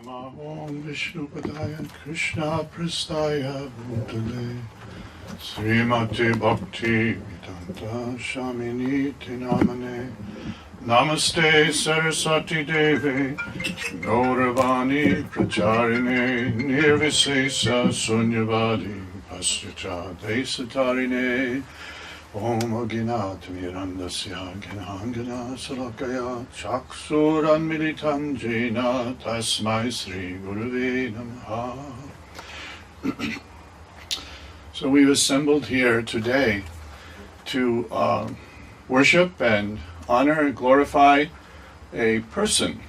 Namo Vishnupadaya Krishna Prastaya Bhutale Srimati Bhakti Vedanta Shamini Tinamane Namaste Saraswati Deve Gauravani Pracharine Nirvisesa Sunyavadi Paschata Desatarine Om Aginat Mirandasya Ginangana Salakaya Chaksuran Militan Jena Tasmai Sri Guruve Namaha. So we've assembled here today to worship and honor and glorify a person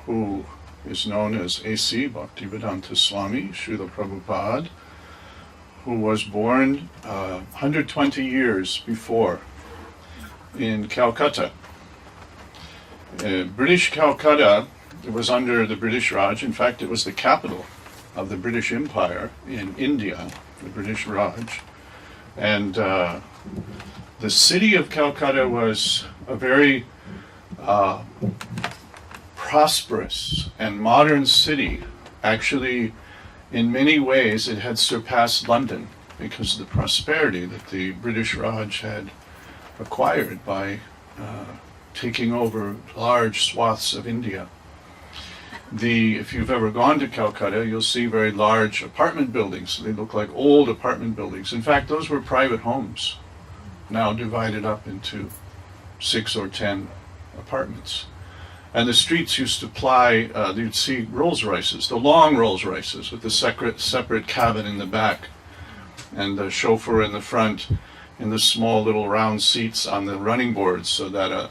who is known as A.C. Bhaktivedanta Swami, Srila Prabhupada, who was born 120 years before in Calcutta. British Calcutta, it was under the British Raj. In fact, it was the capital of the British Empire in India, the British Raj. And the city of Calcutta was a very prosperous and modern city. Actually, in many ways, it had surpassed London because of the prosperity that the British Raj had acquired by taking over large swaths of India. If you've ever gone to Calcutta, you'll see very large apartment buildings. They look like old apartment buildings. In fact, those were private homes, now divided up into 6 or 10 apartments. And the streets used to ply, you'd see Rolls Royces, the long Rolls Royces with the separate cabin in the back and the chauffeur in the front in the small little round seats on the running boards so that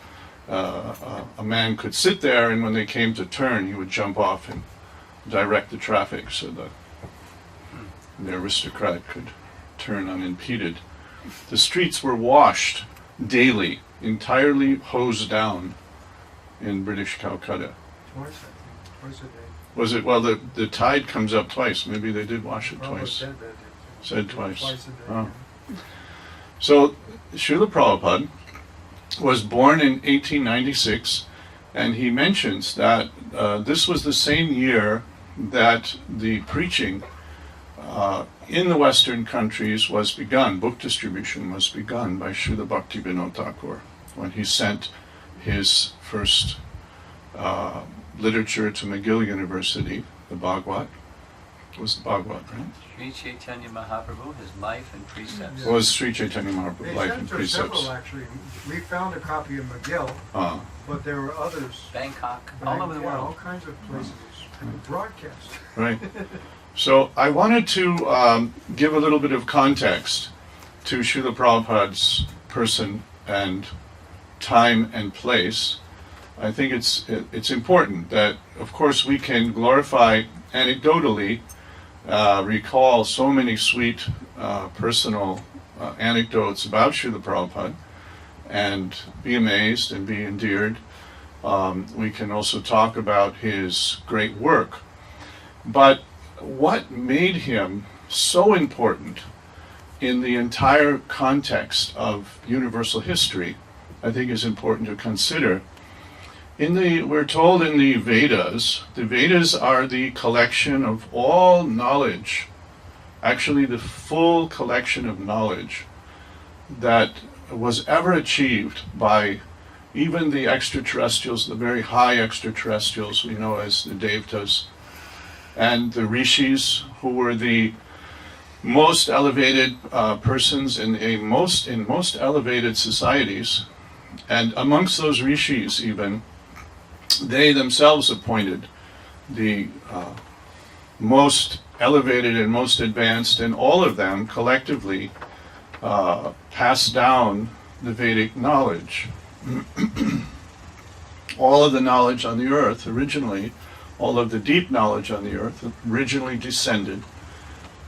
a man could sit there, and when they came to turn, he would jump off and direct the traffic so that the aristocrat could turn unimpeded. The streets were washed daily, entirely hosed down in British Calcutta. Twice, I think. Twice a day. Was it? Well, the tide comes up twice. Maybe they did wash it twice. Said that. Said twice. Twice a day. Oh. So, Srila Prabhupada was born in 1896, and he mentions that this was the same year that the preaching in the Western countries was begun. Book distribution was begun by Srila Bhaktivinoda Thakur when he sent his first literature to McGill University, the Bhagavad. It was the Bhagavad, right? Sri Chaitanya Mahaprabhu, his life and precepts. It was Sri Chaitanya Mahaprabhu, They Life sent and us Precepts. several, actually. We found a copy of McGill, but there were others. Bangkok, all over the Yeah, all world. kinds of places. Broadcast. Right. So I wanted to give a little bit of context to Srila Prabhupada's person and time and place. I think it's important that, of course, we can glorify anecdotally, recall so many sweet personal anecdotes about Srila Prabhupada and be amazed and be endeared. We can also talk about his great work. But what made him so important in the entire context of universal history, I think is important to consider. We're told in the Vedas are the collection of all knowledge, actually the full collection of knowledge that was ever achieved by even the extraterrestrials, the very high extraterrestrials we know as the Devotees, and the rishis, who were the most elevated persons in most elevated societies. And amongst those rishis even, they themselves appointed the most elevated and most advanced, and all of them collectively passed down the Vedic knowledge. All of the knowledge on the earth originally, all of the deep knowledge on the earth originally descended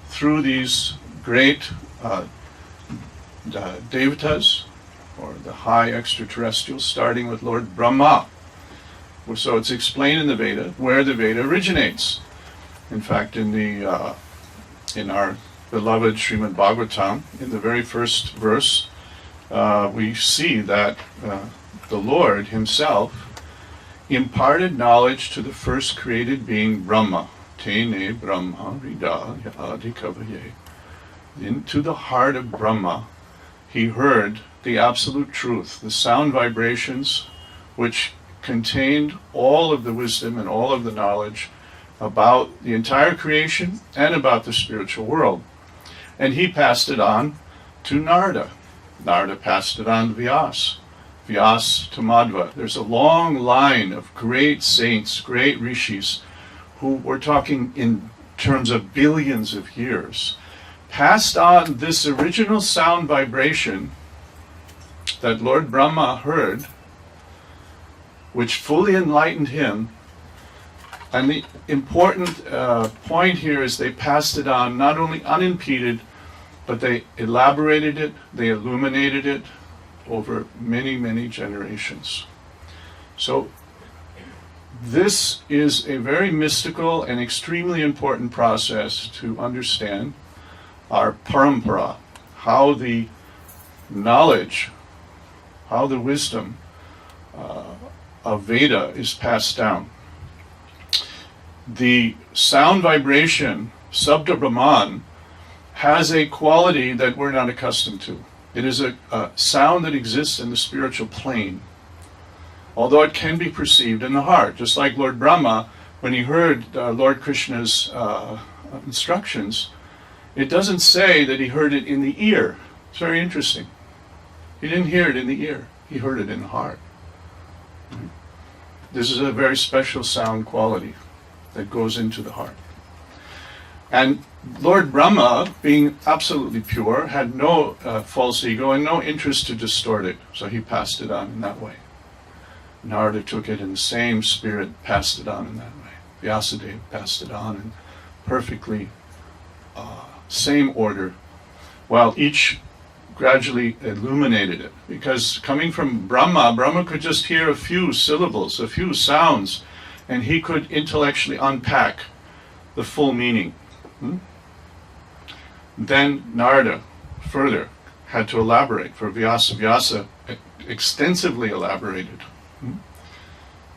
through these great devatas, or the high extraterrestrials, starting with Lord Brahma. So it's explained in the Veda where the Veda originates. In fact, in our beloved Srimad Bhagavatam, in the very first verse, we see that the Lord himself imparted knowledge to the first created being, Brahma. Tene Brahma Rida Adi Kavaye. Into the heart of Brahma, he heard the absolute truth, the sound vibrations which contained all of the wisdom and all of the knowledge about the entire creation and about the spiritual world. And he passed it on to Narada. Narada passed it on to Vyasa. Vyasa to Madhva. There's a long line of great saints, great rishis, who we're talking in terms of billions of years, passed on this original sound vibration that Lord Brahma heard, which fully enlightened him. And the important point here is they passed it on not only unimpeded, but they elaborated it, they illuminated it over many, many generations. So this is a very mystical and extremely important process to understand our parampara, how the knowledge, how the wisdom of Veda is passed down. The sound vibration, Sabda Brahman, has a quality that we're not accustomed to. It is a sound that exists in the spiritual plane, although it can be perceived in the heart. Just like Lord Brahma, when he heard Lord Krishna's instructions, it doesn't say that he heard it in the ear. It's very interesting. He didn't hear it in the ear. He heard it in the heart. This is a very special sound quality that goes into the heart. And Lord Brahma, being absolutely pure, had no false ego and no interest to distort it. So he passed it on in that way. Narada took it in the same spirit, passed it on in that way. Vyasadeva passed it on in perfectly same order, while each gradually illuminated it. Because coming from Brahma, Brahma could just hear a few syllables, a few sounds, and he could intellectually unpack the full meaning. Then Narada further had to elaborate for Vyasa. Vyasa extensively elaborated.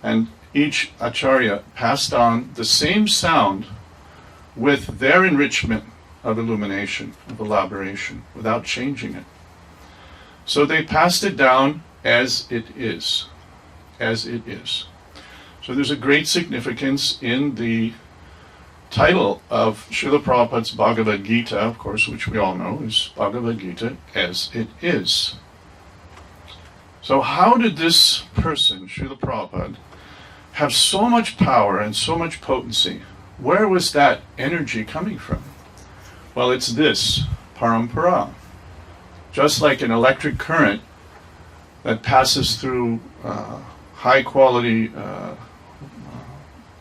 And each acharya passed on the same sound with their enrichment of illumination, of elaboration, without changing it. So they passed it down as it is. As it is. So there's a great significance in the title of Srila Prabhupada's Bhagavad Gita, of course, which we all know is Bhagavad Gita, as it is. So how did this person, Srila Prabhupada, have so much power and so much potency? Where was that energy coming from? Well, it's this, parampara. Just like an electric current that passes through high quality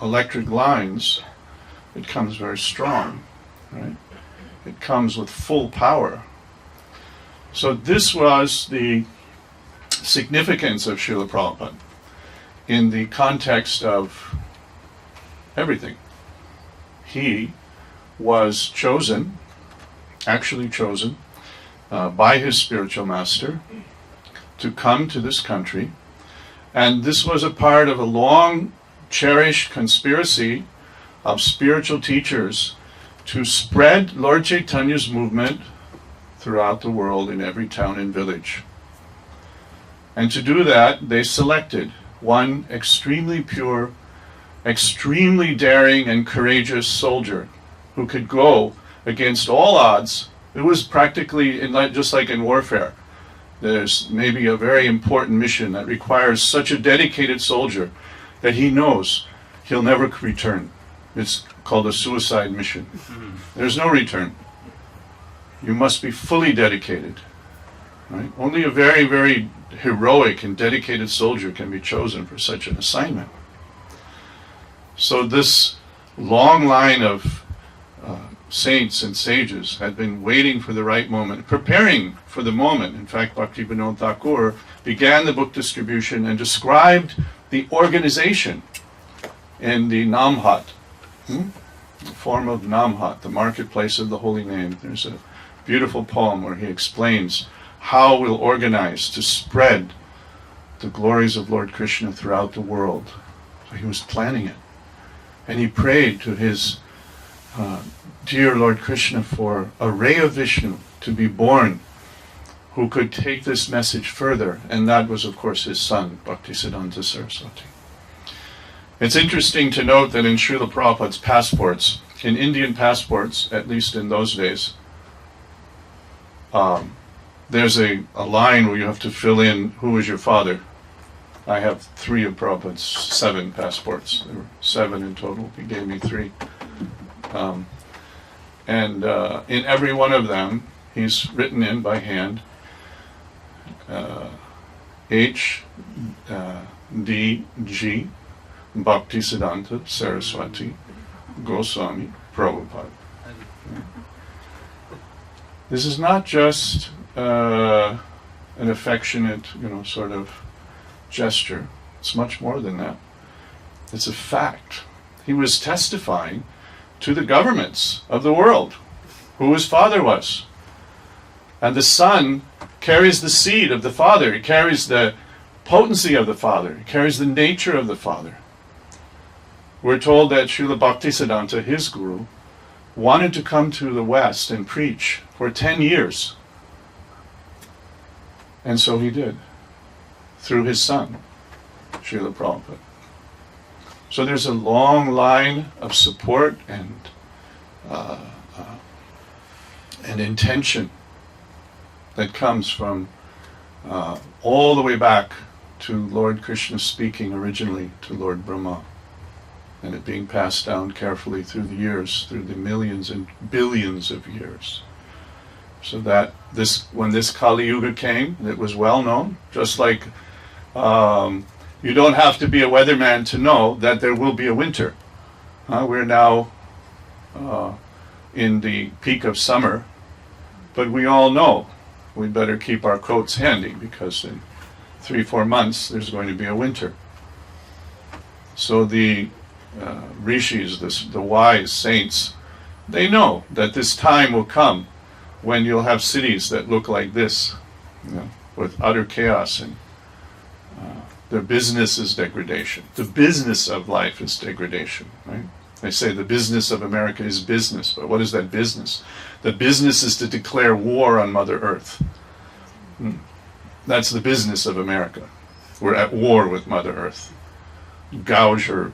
electric lines, it comes very strong, right? It comes with full power. So this was the significance of Srila Prabhupada in the context of everything. He was chosen, actually chosen, by his spiritual master to come to this country. And this was a part of a long cherished conspiracy of spiritual teachers to spread Lord Chaitanya's movement throughout the world in every town and village. And to do that, they selected one extremely pure, extremely daring and courageous soldier who could go against all odds. It was practically just like in warfare. There's maybe a very important mission that requires such a dedicated soldier that he knows he'll never return. It's called a suicide mission. There's no return. You must be fully dedicated. Right? Only a very, very heroic and dedicated soldier can be chosen for such an assignment. So this long line of saints and sages had been waiting for the right moment, preparing for the moment. In fact, Bhaktivinoda Thakur began the book distribution and described the organization in the Namhat, the form of Namhat, the marketplace of the holy name. There's a beautiful poem where he explains how we'll organize to spread the glories of Lord Krishna throughout the world. He was planning it. And he prayed to his dear Lord Krishna for a ray of Vishnu to be born who could take this message further. And that was, of course, his son, Bhaktisiddhanta Saraswati. It's interesting to note that in Srila Prabhupada's passports, in Indian passports, at least in those days, there's a line where you have to fill in who was your father. I have 3 of Prabhupada's 7 passports. There were 7 in total. He gave me 3. And in every one of them, he's written in by hand, H.D.G. Bhaktisiddhanta Saraswati Goswami Prabhupada. This is not just an affectionate, sort of gesture. It's much more than that. It's a fact. He was testifying to the governments of the world who his father was. And the son carries the seed of the father. He carries the potency of the father. He carries the nature of the father. We're told that Srila Bhaktisiddhanta, his guru, wanted to come to the West and preach for 10 years. And so he did, through his son, Srila Prabhupada. So there's a long line of support and intention that comes from all the way back to Lord Krishna speaking originally to Lord Brahma, and it being passed down carefully through the years, through the millions and billions of years. So that when this Kali Yuga came, it was well known, just like you don't have to be a weatherman to know that there will be a winter. We're now in the peak of summer, but we all know we'd better keep our coats handy because in 3-4 months there's going to be a winter. So the rishis, the wise saints, they know that this time will come when you'll have cities that look like this, with utter chaos, and their business is degradation. The business of life is degradation, right? They say the business of America is business, but what is that business? The business is to declare war on Mother Earth. That's the business of America. We're at war with Mother Earth. Gouge her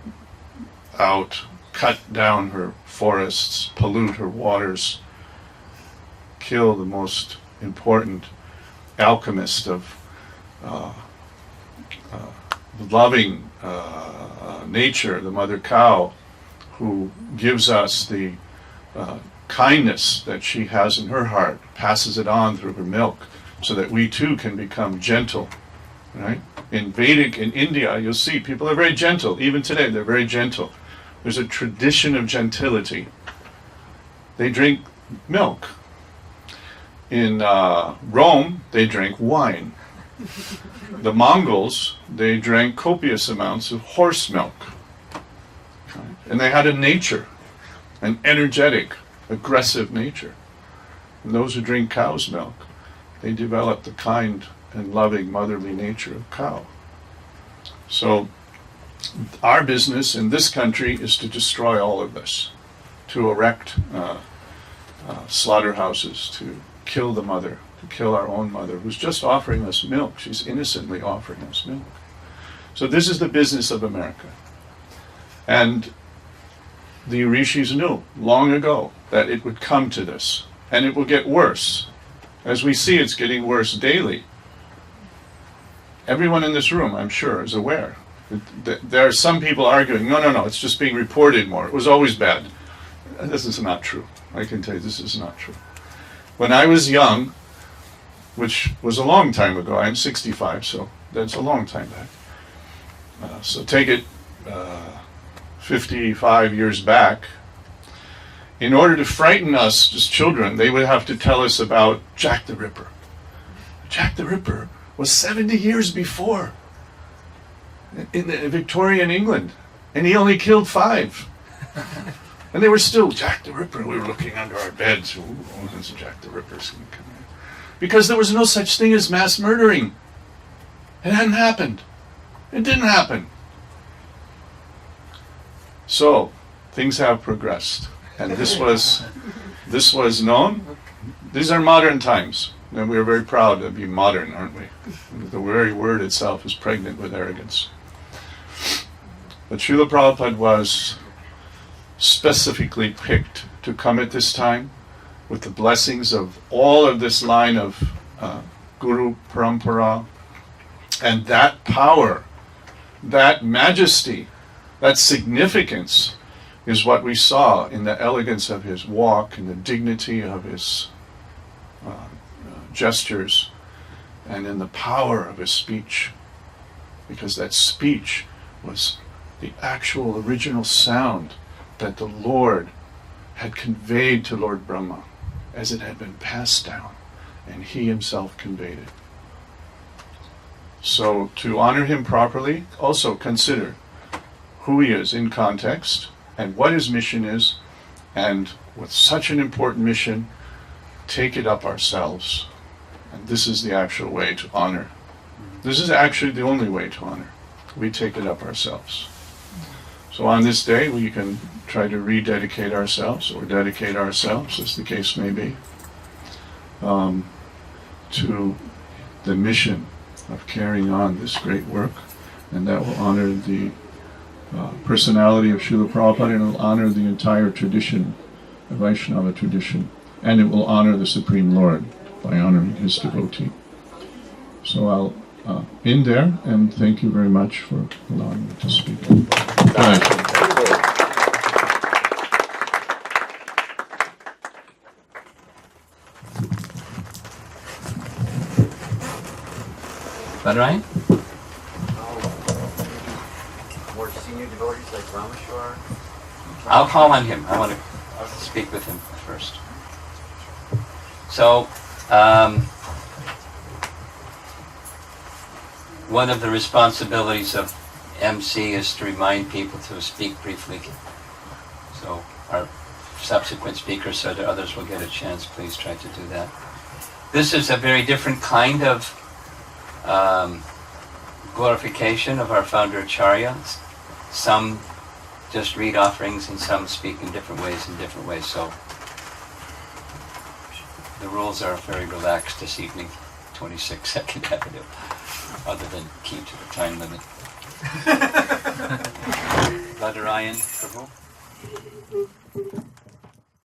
out, cut down her forests, pollute her waters, kill the most important alchemist of loving nature, the mother cow, who gives us the kindness that she has in her heart, passes it on through her milk, so that we too can become gentle. Right? In Vedic, in India, you'll see people are very gentle. Even today, they're very gentle. There's a tradition of gentility. They drink milk. In Rome, they drank wine. The Mongols, they drank copious amounts of horse milk. Right? And they had a nature, an energetic, aggressive nature. And those who drink cow's milk, they develop the kind and loving motherly nature of cow. So our business in this country is to destroy all of this, to erect slaughterhouses, to kill the mother, to kill our own mother, who's just offering us milk. She's innocently offering us milk. So this is the business of America. And the rishis knew long ago that it would come to this, and it will get worse. As we see, it's getting worse daily. Everyone in this room, I'm sure, is aware. There are some people arguing, no, it's just being reported more. It was always bad. This is not true. I can tell you this is not true. When I was young, which was a long time ago, I'm 65, so that's a long time back. So take it 55 years back. In order to frighten us as children, they would have to tell us about Jack the Ripper. Jack the Ripper was 70 years before in Victorian England, and he only killed 5. And they were still Jack the Ripper. We were looking under our beds. Oh, there's Jack the Ripper's going to come in. Because there was no such thing as mass murdering. It hadn't happened. It didn't happen. So, things have progressed. And this was known. These are modern times. And we are very proud to be modern, aren't we? The very word itself is pregnant with arrogance. But Srila Prabhupada was specifically picked to come at this time with the blessings of all of this line of Guru Parampara. And that power, that majesty, that significance is what we saw in the elegance of his walk and the dignity of his gestures and in the power of his speech. Because that speech was the actual original sound that the Lord had conveyed to Lord Brahma as it had been passed down, and he himself conveyed it. So to honor him properly, also consider who he is in context and what his mission is, and with such an important mission, take it up ourselves. And this is the actual way to honor. This is actually the only way to honor. We take it up ourselves. So on this day, we can try to rededicate ourselves, or dedicate ourselves, as the case may be, to the mission of carrying on this great work, and that will honor the personality of Srila Prabhupada, and it will honor the entire tradition, the Vaishnava tradition, and it will honor the Supreme Lord by honoring his devotee. So I'll end there, and thank you very much for allowing me to speak. Thank you. Ryan? More senior devotees like Rameshwar? I'll call on him. I want to speak with him first. So, one of the responsibilities of MC is to remind people to speak briefly. So our subsequent speakers, so that others will get a chance, please try to do that. This is a very different kind of glorification of our founder Acharya. Some just read offerings and some speak in different ways, so the rules are very relaxed this evening, 26 2nd Avenue, other than keep to the time limit. Radharayan, Prabhu.